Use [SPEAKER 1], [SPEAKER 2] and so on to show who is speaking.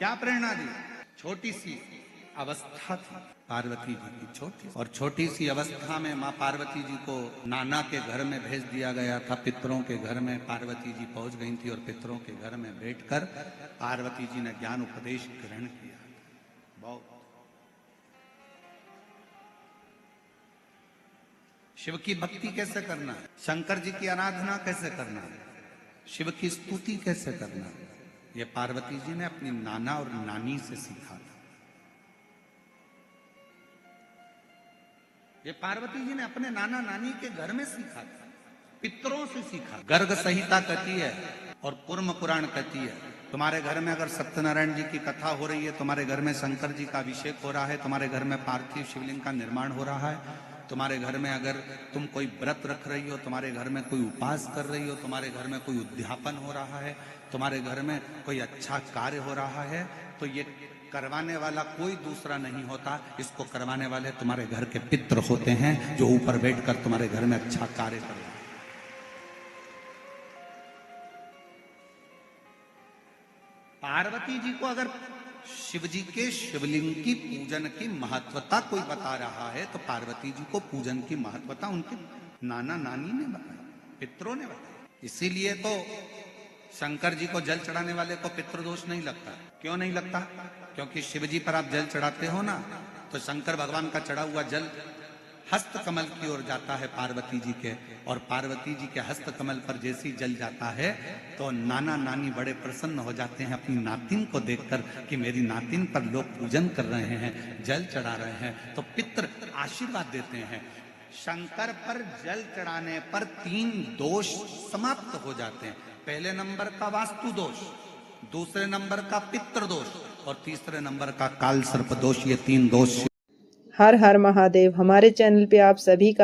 [SPEAKER 1] क्या प्रेरणा दी? छोटी सी अवस्था थी पार्वती जी की, छोटी, और छोटी सी अवस्था में माँ पार्वती जी को नाना के घर में भेज दिया गया था। पितरों के घर में पार्वती जी पहुंच गई थी और पितरों के घर में बैठकर पार्वती जी ने ज्ञान उपदेश ग्रहण किया। बहुत शिव की भक्ति कैसे करना है, शंकर जी की आराधना कैसे करना है, शिव की स्तुति कैसे करना है, ये पार्वती जी ने अपनी नाना और नानी से सीखा था। ये पार्वती जी ने अपने नाना नानी के घर में सीखा था, पितरों से सीखा। गर्ग संहिता कहती है और कूर्म पुराण कहती है, तुम्हारे घर में अगर सत्यनारायण जी की कथा हो रही है, तुम्हारे घर में शंकर जी का अभिषेक हो रहा है, तुम्हारे घर में पार्थिव शिवलिंग का निर्माण हो रहा है, तुम्हारे घर में अगर तुम कोई व्रत रख रही हो, तुम्हारे घर में कोई उपास कर रही हो, तुम्हारे घर में कोई उद्यापन हो रहा है, तुम्हारे घर में कोई अच्छा कार्य हो रहा है, तो ये करवाने वाला कोई दूसरा नहीं होता, इसको करवाने वाले तुम्हारे घर के पितृ होते हैं, जो ऊपर बैठकर तुम्हारे घर में अच्छा कार्य कर रहे हैं। पार्वती जी को अगर शिव जी के शिवलिंग की पूजन की महत्वता कोई बता रहा है, तो पार्वती जी को पूजन की महत्वता उनके नाना नानी ने बताई, पितरों ने बताई। इसीलिए तो शंकर जी को जल चढ़ाने वाले को पितृदोष नहीं लगता। क्यों नहीं लगता? क्योंकि शिव जी पर आप जल चढ़ाते हो ना, तो शंकर भगवान का चढ़ा हुआ जल हस्त कमल की ओर जाता है पार्वती जी के, और पार्वती जी के हस्त कमल पर जैसी जल जाता है तो नाना नानी बड़े प्रसन्न हो जाते हैं अपनी नातिन को देखकर कि मेरी नातिन पर लोग पूजन कर रहे हैं, जल चढ़ा रहे हैं, तो पितृ आशीर्वाद देते हैं। शंकर पर जल चढ़ाने पर 3 दोष समाप्त हो जाते हैं। पहले नंबर का वास्तु दोष, दूसरे नंबर का पितृ दोष और तीसरे नंबर का काल सर्प दोष। ये 3 दोष।
[SPEAKER 2] हर हर महादेव। हमारे चैनल पे आप सभी का